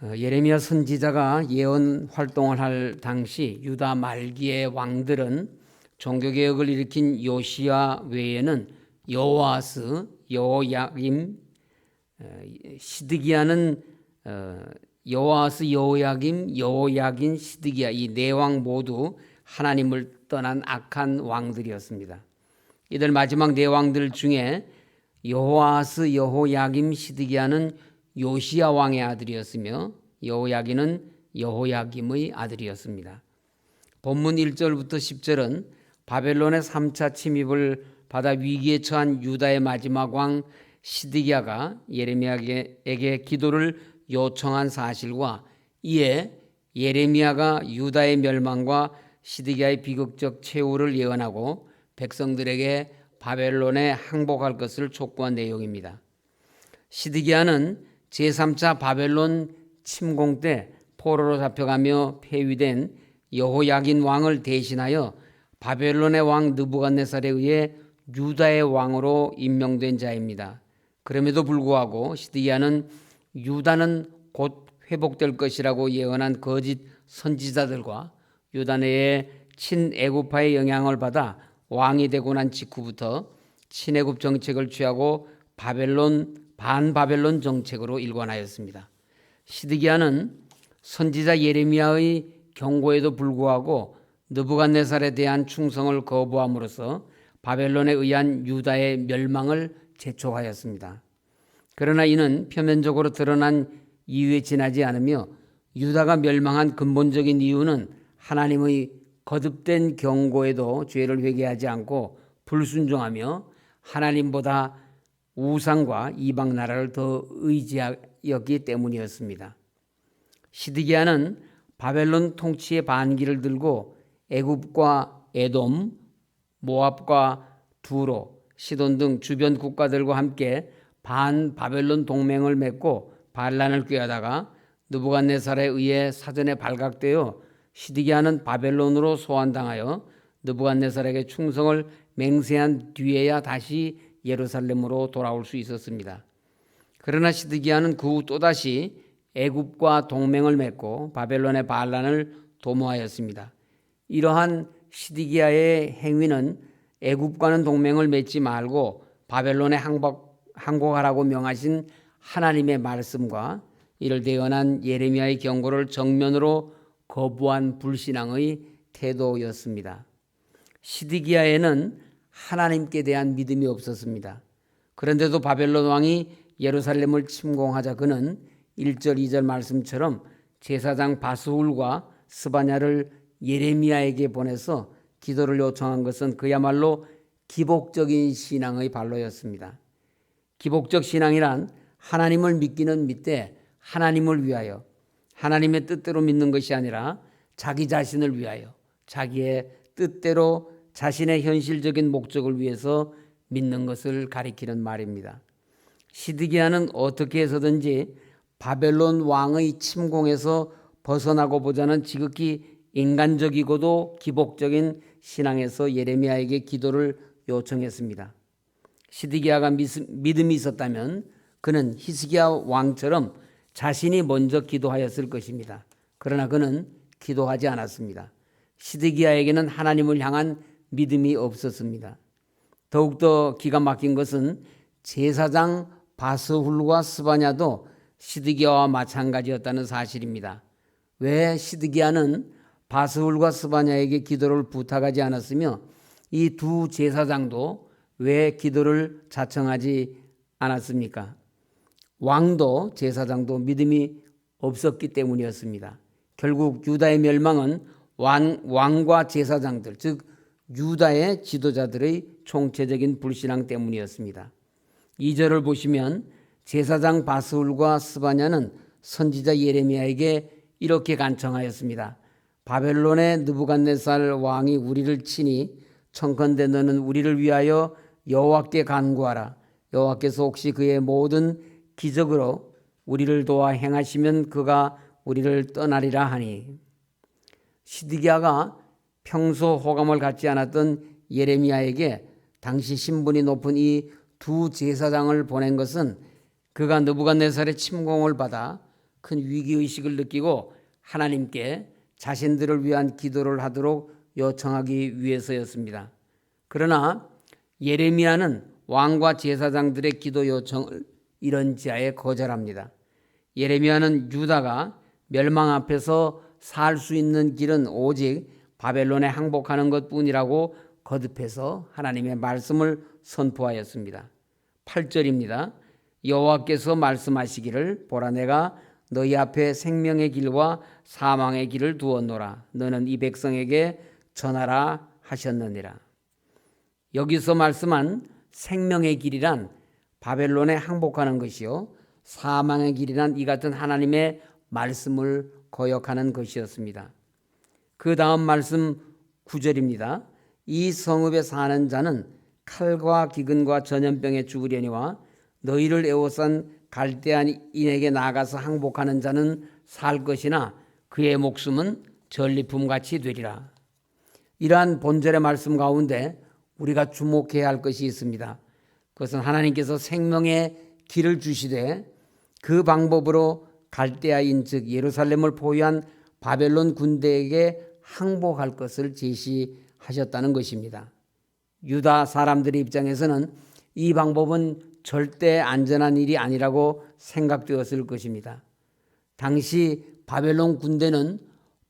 예레미야 선지자가 예언 활동을 할 당시 유다 말기의 왕들은 종교개혁을 일으킨 요시야 외에는 여호아스, 여호야김, 시드기야는 여호아스, 여호야김, 여호야긴, 시드기야 이 네 왕 모두 하나님을 떠난 악한 왕들이었습니다. 이들 마지막 네 왕들 중에 여호아스, 여호야김, 시드기야는 요시야 왕의 아들이었으며 여호야긴은 여호야김의 아들이었습니다. 본문 1절부터 10절은 바벨론의 3차 침입을 받아 위기에 처한 유다의 마지막 왕 시드기야가 예레미야에게 기도를 요청한 사실과 이에 예레미야가 유다의 멸망과 시드기야의 비극적 최후를 예언하고 백성들에게 바벨론에 항복할 것을 촉구한 내용입니다. 시드기야는 제3차 바벨론 침공 때 포로로 잡혀가며 폐위된 여호야긴 왕을 대신하여 바벨론의 왕 느부갓네살에 의해 유다의 왕으로 임명된 자입니다. 그럼에도 불구하고 시드기야는 유다는 곧 회복될 것이라고 예언한 거짓 선지자들과 유다 내에 친애굽파의 영향을 받아 왕이 되고 난 직후부터 친애굽 정책을 취하고 반바벨론 정책으로 일관하였습니다. 시드기야는 선지자 예레미야의 경고에도 불구하고 느부갓네살에 대한 충성을 거부함으로써 바벨론에 의한 유다의 멸망을 재촉하였습니다. 그러나 이는 표면적으로 드러난 이유에 지나지 않으며 유다가 멸망한 근본적인 이유는 하나님의 거듭된 경고에도 죄를 회개하지 않고 불순종하며 하나님보다 우상과 이방 나라를 더 의지하였기 때문이었습니다. 시드기야는 바벨론 통치의 반기를 들고 애굽과 에돔, 모압과 두로, 시돈 등 주변 국가들과 함께 반바벨론 동맹을 맺고 반란을 꾀하다가 느부갓네살에 의해 사전에 발각되어 시드기야는 바벨론으로 소환당하여 느부갓네살에게 충성을 맹세한 뒤에야 다시 예루살렘으로 돌아올 수 있었습니다. 그러나 시드기야는 그 후 또다시 애굽과 동맹을 맺고 바벨론의 반란을 도모하였습니다. 이러한 시드기야의 행위는 애굽과는 동맹을 맺지 말고 바벨론에 항복하라고 명하신 하나님의 말씀과 이를 대언한 예레미야의 경고를 정면으로 거부한 불신앙의 태도였습니다. 시드기야에는 하나님께 대한 믿음이 없었습니다. 그런데도 바벨론 왕이 예루살렘을 침공하자 그는 1절 2절 말씀처럼 제사장 바스훌과 스바냐를 예레미야에게 보내서 기도를 요청한 것은 그야말로 기복적인 신앙의 발로였습니다. 기복적 신앙이란 하나님을 믿기는 믿되 하나님을 위하여 하나님의 뜻대로 믿는 것이 아니라 자기 자신을 위하여 자기의 뜻대로 자신의 현실적인 목적을 위해서 믿는 것을 가리키는 말입니다. 시드기야는 어떻게 해서든지 바벨론 왕의 침공에서 벗어나고 보자는 지극히 인간적이고도 기복적인 신앙에서 예레미야에게 기도를 요청했습니다. 시드기야가 믿음이 있었다면 그는 히스기야 왕처럼 자신이 먼저 기도하였을 것입니다. 그러나 그는 기도하지 않았습니다. 시드기야에게는 하나님을 향한 믿음이 없었습니다. 더욱더 기가 막힌 것은 제사장 바스훌과 스바냐도 시드기야와 마찬가지였다는 사실입니다. 왜 시드기야는 바스훌과 스바냐에게 기도를 부탁하지 않았으며 이 두 제사장도 왜 기도를 자청하지 않았습니까? 왕도 제사장도 믿음이 없었기 때문이었습니다. 결국 유다의 멸망은 왕과 제사장들, 즉 유다의 지도자들의 총체적인 불신앙 때문이었습니다. 2절을 보시면 제사장 바스훌과 스바냐는 선지자 예레미야에게 이렇게 간청하였습니다. 바벨론의 느부갓네살 왕이 우리를 치니 청컨대 너는 우리를 위하여 여호와께 간구하라. 여호와께서 혹시 그의 모든 기적으로 우리를 도와 행하시면 그가 우리를 떠나리라 하니. 시드기야가 평소 호감을 갖지 않았던 예레미야에게 당시 신분이 높은 이 두 제사장을 보낸 것은 그가 느부갓네살의 침공을 받아 큰 위기의식을 느끼고 하나님께 자신들을 위한 기도를 하도록 요청하기 위해서였습니다. 그러나 예레미야는 왕과 제사장들의 기도 요청을 이런 지하에 거절합니다. 예레미야는 유다가 멸망 앞에서 살 수 있는 길은 오직 바벨론에 항복하는 것뿐이라고 거듭해서 하나님의 말씀을 선포하였습니다. 8절입니다. 여호와께서 말씀하시기를 보라 내가 너희 앞에 생명의 길과 사망의 길을 두었노라. 너는 이 백성에게 전하라 하셨느니라. 여기서 말씀한 생명의 길이란 바벨론에 항복하는 것이요 사망의 길이란 이 같은 하나님의 말씀을 거역하는 것이었습니다. 그 다음 말씀 9절입니다. 이 성읍에 사는 자는 칼과 기근과 전염병에 죽으려니와 너희를 애워싼 갈대아인에게 나가서 항복하는 자는 살 것이나 그의 목숨은 전리품같이 되리라. 이러한 본절의 말씀 가운데 우리가 주목해야 할 것이 있습니다. 그것은 하나님께서 생명의 길을 주시되 그 방법으로 갈대아인 즉 예루살렘을 포위한 바벨론 군대에게 항복할 것을 제시하셨다는 것입니다. 유다 사람들의 입장에서는 이 방법은 절대 안전한 일이 아니라고 생각되었을 것입니다. 당시 바벨론 군대는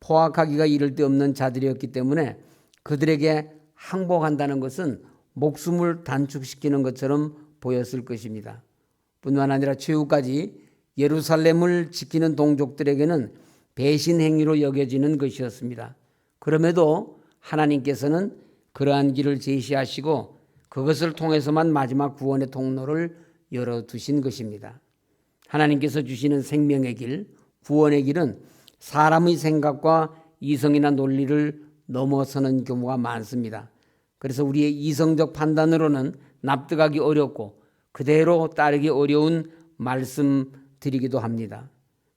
포악하기가 이를 데 없는 자들이었기 때문에 그들에게 항복한다는 것은 목숨을 단축시키는 것처럼 보였을 것입니다. 뿐만 아니라 최후까지 예루살렘을 지키는 동족들에게는 배신 행위로 여겨지는 것이었습니다. 그럼에도 하나님께서는 그러한 길을 제시하시고 그것을 통해서만 마지막 구원의 통로를 열어두신 것입니다. 하나님께서 주시는 생명의 길, 구원의 길은 사람의 생각과 이성이나 논리를 넘어서는 경우가 많습니다. 그래서 우리의 이성적 판단으로는 납득하기 어렵고 그대로 따르기 어려운 말씀드리기도 합니다.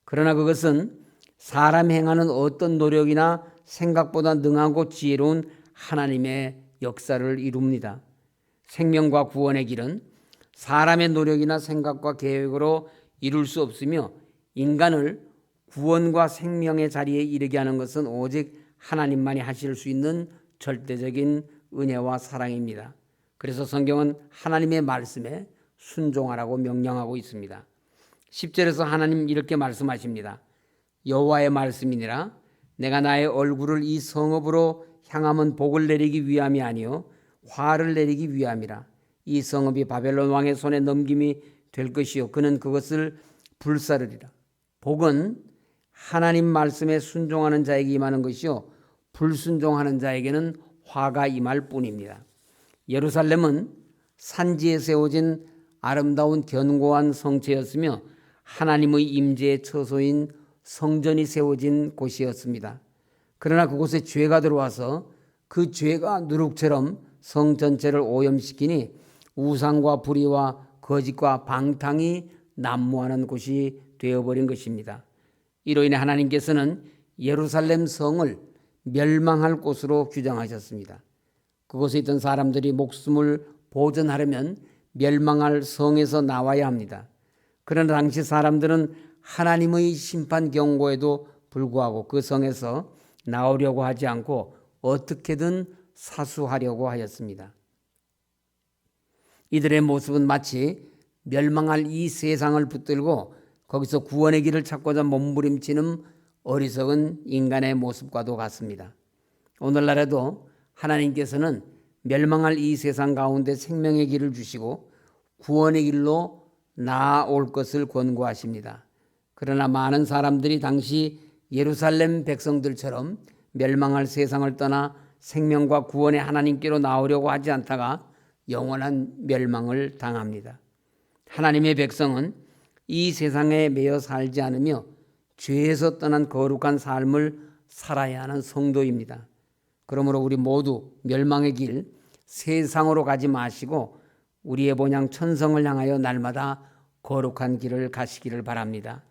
그러나 그것은 사람이 행하는 어떤 노력이나 생각보다 능하고 지혜로운 하나님의 역사를 이룹니다. 생명과 구원의 길은 사람의 노력이나 생각과 계획으로 이룰 수 없으며 인간을 구원과 생명의 자리에 이르게 하는 것은 오직 하나님만이 하실 수 있는 절대적인 은혜와 사랑입니다. 그래서 성경은 하나님의 말씀에 순종하라고 명령하고 있습니다. 10절에서 하나님 이렇게 말씀하십니다. 여호와의 말씀이니라 내가 나의 얼굴을 이 성읍으로 향하면 복을 내리기 위함이 아니요 화를 내리기 위함이라. 이 성읍이 바벨론 왕의 손에 넘김이 될 것이요 그는 그것을 불사르리라. 복은 하나님 말씀에 순종하는 자에게 임하는 것이요 불순종하는 자에게는 화가 임할 뿐입니다. 예루살렘은 산지에 세워진 아름다운 견고한 성체였으며 하나님의 임재의 처소인 성전이 세워진 곳이었습니다. 그러나 그곳에 죄가 들어와서 그 죄가 누룩처럼 성 전체를 오염시키니 우상과 불의와 거짓과 방탕이 난무하는 곳이 되어버린 것입니다. 이로 인해 하나님께서는 예루살렘 성을 멸망할 곳으로 규정하셨습니다. 그곳에 있던 사람들이 목숨을 보존하려면 멸망할 성에서 나와야 합니다. 그러나 당시 사람들은 하나님의 심판 경고에도 불구하고 그 성에서 나오려고 하지 않고 어떻게든 사수하려고 하였습니다. 이들의 모습은 마치 멸망할 이 세상을 붙들고 거기서 구원의 길을 찾고자 몸부림치는 어리석은 인간의 모습과도 같습니다. 오늘날에도 하나님께서는 멸망할 이 세상 가운데 생명의 길을 주시고 구원의 길로 나아올 것을 권고하십니다. 그러나 많은 사람들이 당시 예루살렘 백성들처럼 멸망할 세상을 떠나 생명과 구원의 하나님께로 나오려고 하지 않다가 영원한 멸망을 당합니다. 하나님의 백성은 이 세상에 매여 살지 않으며 죄에서 떠난 거룩한 삶을 살아야 하는 성도입니다. 그러므로 우리 모두 멸망의 길 세상으로 가지 마시고 우리의 본향 천성을 향하여 날마다 거룩한 길을 가시기를 바랍니다.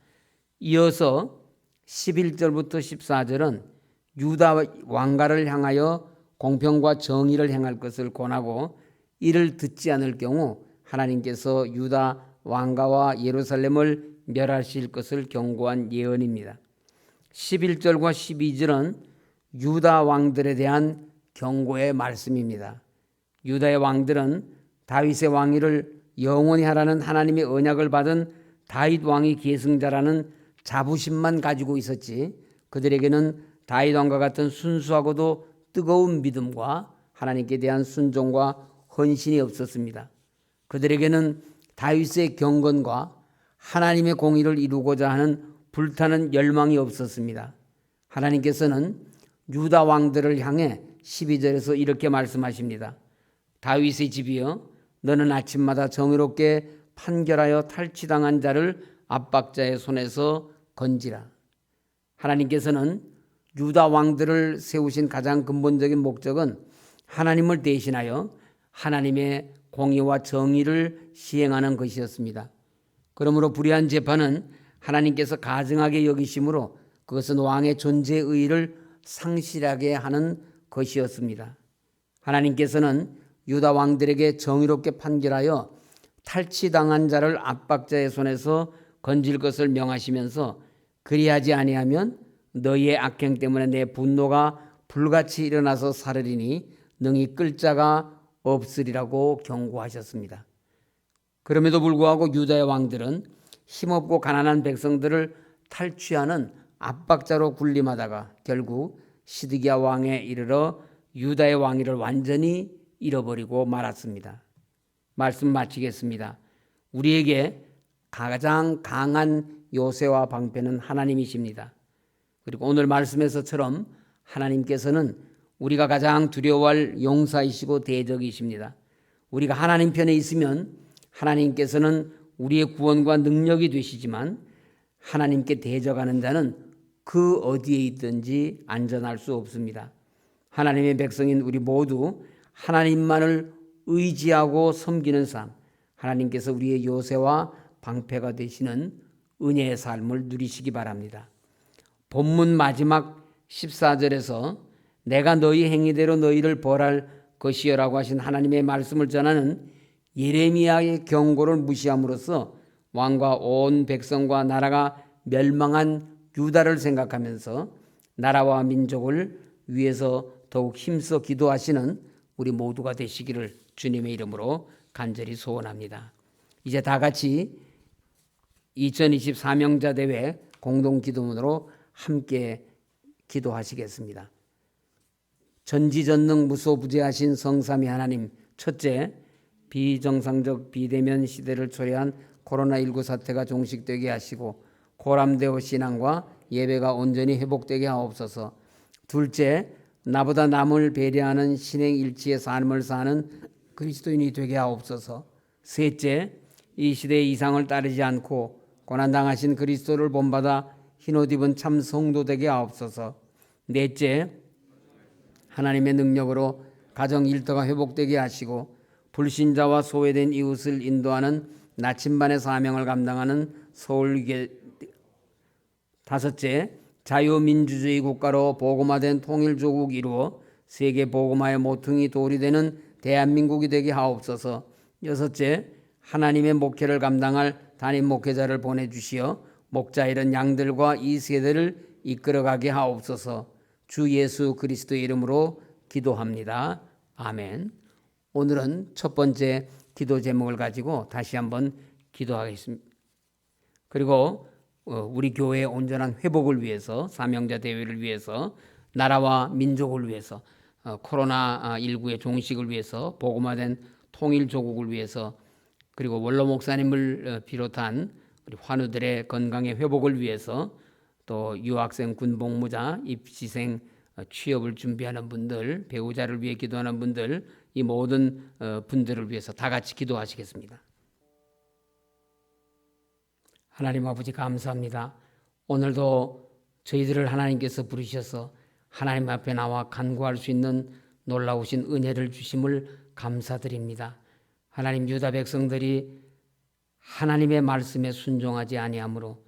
이어서 11절부터 14절은 유다 왕가를 향하여 공평과 정의를 행할 것을 권하고 이를 듣지 않을 경우 하나님께서 유다 왕가와 예루살렘을 멸하실 것을 경고한 예언입니다. 11절과 12절은 유다 왕들에 대한 경고의 말씀입니다. 유다의 왕들은 다윗의 왕위를 영원히 하라는 하나님의 언약을 받은 다윗 왕이 계승자라는 자부심만 가지고 있었지, 그들에게는 다윗 왕과 같은 순수하고도 뜨거운 믿음과 하나님께 대한 순종과 헌신이 없었습니다. 그들에게는 다윗의 경건과 하나님의 공의를 이루고자 하는 불타는 열망이 없었습니다. 하나님께서는 유다 왕들을 향해 12절에서 이렇게 말씀하십니다. 다윗의 집이여, 너는 아침마다 정의롭게 판결하여 탈취당한 자를 압박자의 손에서 건지라. 하나님께서는 유다 왕들을 세우신 가장 근본적인 목적은 하나님을 대신하여 하나님의 공의와 정의를 시행하는 것이었습니다. 그러므로 불의한 재판은 하나님께서 가증하게 여기심으로 그것은 왕의 존재의 의의를 상실하게 하는 것이었습니다. 하나님께서는 유다 왕들에게 정의롭게 판결하여 탈취당한 자를 압박자의 손에서 건질 것을 명하시면서 그리하지 아니하면 너희의 악행 때문에 내 분노가 불같이 일어나서 사르리니 능히 끌 자가 없으리라고 경고하셨습니다. 그럼에도 불구하고 유다의 왕들은 힘없고 가난한 백성들을 탈취하는 압박자로 군림하다가 결국 시드기야 왕에 이르러 유다의 왕위를 완전히 잃어버리고 말았습니다. 말씀 마치겠습니다. 우리에게 가장 강한 요새와 방패는 하나님이십니다. 그리고 오늘 말씀에서처럼 하나님께서는 우리가 가장 두려워할 용사이시고 대적이십니다. 우리가 하나님 편에 있으면 하나님께서는 우리의 구원과 능력이 되시지만 하나님께 대적하는 자는 그 어디에 있든지 안전할 수 없습니다. 하나님의 백성인 우리 모두 하나님만을 의지하고 섬기는 삶, 하나님께서 우리의 요새와 방패가 되시는 은혜의 삶을 누리시기 바랍니다. 본문 마지막 14절에서 내가 너희 행위대로 너희를 벌할 것이여라고 하신 하나님의 말씀을 전하는 예레미야의 경고를 무시함으로써 왕과 온 백성과 나라가 멸망한 유다를 생각하면서 나라와 민족을 위해서 더욱 힘써 기도하시는 우리 모두가 되시기를 주님의 이름으로 간절히 소원합니다. 이제 다 같이 2020 사명자 대회 공동기도문으로 함께 기도하시겠습니다. 전지전능 무소부재하신 성삼위 하나님, 첫째, 비정상적 비대면 시대를 초래한 코로나19 사태가 종식되게 하시고 고람되어 신앙과 예배가 온전히 회복되게 하옵소서. 둘째, 나보다 남을 배려하는 신행일치의 삶을 사는 그리스도인이 되게 하옵소서. 셋째, 이 시대의 이상을 따르지 않고 고난당하신 그리스도를 본받아 흰옷 입은 참 성도 되게 하옵소서. 넷째, 하나님의 능력으로 가정 일터가 회복되게 하시고 불신자와 소외된 이웃을 인도하는 나침반의 사명을 감당하는 서울교회. 다섯째, 자유민주주의 국가로 복음화된 통일조국 이루어 세계 복음화의 모퉁이 돌이 되는 대한민국이 되게 하옵소서. 여섯째, 하나님의 목회를 감당할 담임 목회자를 보내주시어 목자 이런 양들과 이 세대를 이끌어가게 하옵소서. 주 예수 그리스도의 이름으로 기도합니다. 아멘. 오늘은 첫 번째 기도 제목을 가지고 다시 한번 기도하겠습니다. 그리고 우리 교회의 온전한 회복을 위해서, 사명자 대회를 위해서, 나라와 민족을 위해서, 코로나19의 종식을 위해서, 복음화된 통일조국을 위해서, 그리고 원로 목사님을 비롯한 우리 환우들의 건강의 회복을 위해서, 또 유학생, 군복무자, 입시생, 취업을 준비하는 분들, 배우자를 위해 기도하는 분들, 이 모든 분들을 위해서 다 같이 기도하시겠습니다. 하나님 아버지 감사합니다. 오늘도 저희들을 하나님께서 부르셔서 하나님 앞에 나와 간구할 수 있는 놀라우신 은혜를 주심을 감사드립니다. 하나님, 유다 백성들이 하나님의 말씀에 순종하지 아니하므로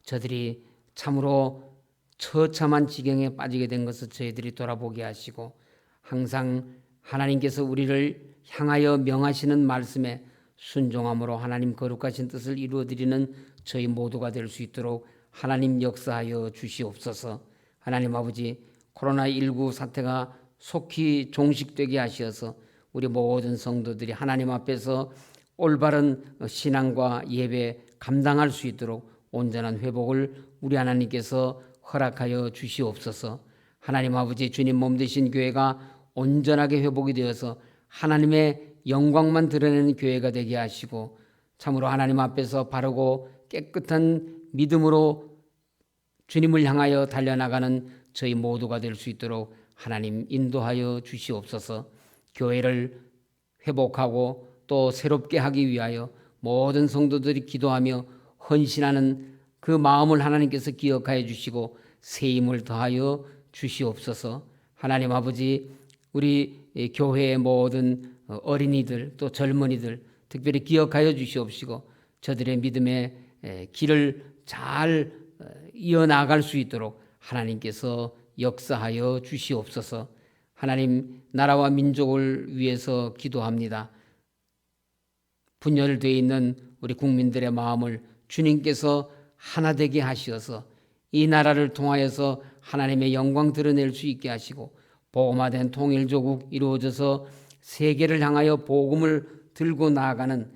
저들이 참으로 처참한 지경에 빠지게 된 것을 저희들이 돌아보게 하시고 항상 하나님께서 우리를 향하여 명하시는 말씀에 순종함으로 하나님 거룩하신 뜻을 이루어드리는 저희 모두가 될 수 있도록 하나님 역사하여 주시옵소서. 하나님 아버지, 코로나19 사태가 속히 종식되게 하시어서 우리 모든 성도들이 하나님 앞에서 올바른 신앙과 예배 감당할 수 있도록 온전한 회복을 우리 하나님께서 허락하여 주시옵소서. 하나님 아버지, 주님 몸 되신 교회가 온전하게 회복이 되어서 하나님의 영광만 드러내는 교회가 되게 하시고 참으로 하나님 앞에서 바르고 깨끗한 믿음으로 주님을 향하여 달려나가는 저희 모두가 될 수 있도록 하나님 인도하여 주시옵소서. 교회를 회복하고 또 새롭게 하기 위하여 모든 성도들이 기도하며 헌신하는 그 마음을 하나님께서 기억하여 주시고 새 힘을 더하여 주시옵소서. 하나님 아버지, 우리 교회의 모든 어린이들 또 젊은이들 특별히 기억하여 주시옵시고 저들의 믿음의 길을 잘 이어나갈 수 있도록 하나님께서 역사하여 주시옵소서. 하나님, 나라와 민족을 위해서 기도합니다. 분열되어 있는 우리 국민들의 마음을 주님께서 하나 되게 하시어서 이 나라를 통하여서 하나님의 영광 드러낼 수 있게 하시고 복음화된 통일조국 이루어져서 세계를 향하여 복음을 들고 나아가는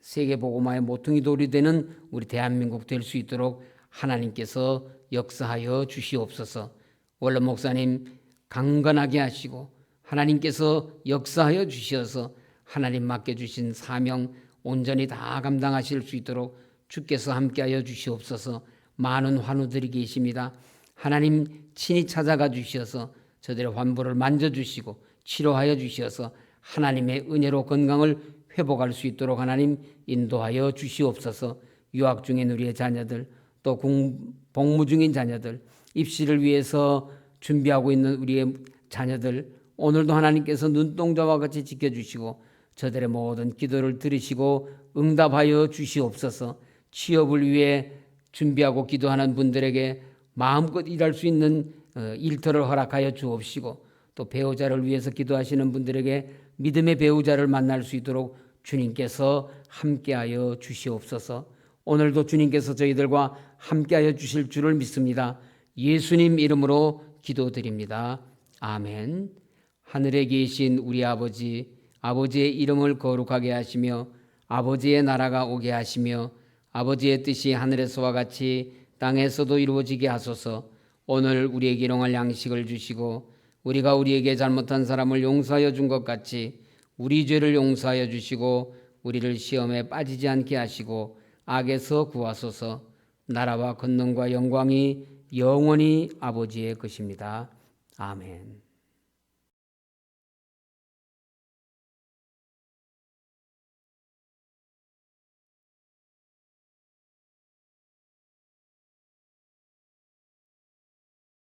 세계 복음화의 모퉁이 돌이 되는 우리 대한민국 될 수 있도록 하나님께서 역사하여 주시옵소서. 원로 목사님 강건하게 하시고 하나님께서 역사하여 주시어서 하나님 맡겨주신 사명 온전히 다 감당하실 수 있도록 주께서 함께하여 주시옵소서. 많은 환우들이 계십니다. 하나님 친히 찾아가 주시어서 저들의 환부를 만져주시고 치료하여 주시어서 하나님의 은혜로 건강을 회복할 수 있도록 하나님 인도하여 주시옵소서. 유학 중인 우리의 자녀들 또 복무 중인 자녀들 입시를 위해서 준비하고 있는 우리의 자녀들 오늘도 하나님께서 눈동자와 같이 지켜주시고 저들의 모든 기도를 들으시고 응답하여 주시옵소서. 취업을 위해 준비하고 기도하는 분들에게 마음껏 일할 수 있는 일터를 허락하여 주옵시고 또 배우자를 위해서 기도하시는 분들에게 믿음의 배우자를 만날 수 있도록 주님께서 함께하여 주시옵소서. 오늘도 주님께서 저희들과 함께하여 주실 줄을 믿습니다. 예수님 이름으로 기도드립니다. 아멘. 하늘에 계신 우리 아버지, 아버지의 이름을 거룩하게 하시며 아버지의 나라가 오게 하시며 아버지의 뜻이 하늘에서와 같이 땅에서도 이루어지게 하소서. 오늘 우리에게 일용할 양식을 주시고 우리가 우리에게 잘못한 사람을 용서하여 준 것 같이 우리 죄를 용서하여 주시고 우리를 시험에 빠지지 않게 하시고 악에서 구하소서. 나라와 권능과 영광이 영원히 아버지의 것입니다. 아멘.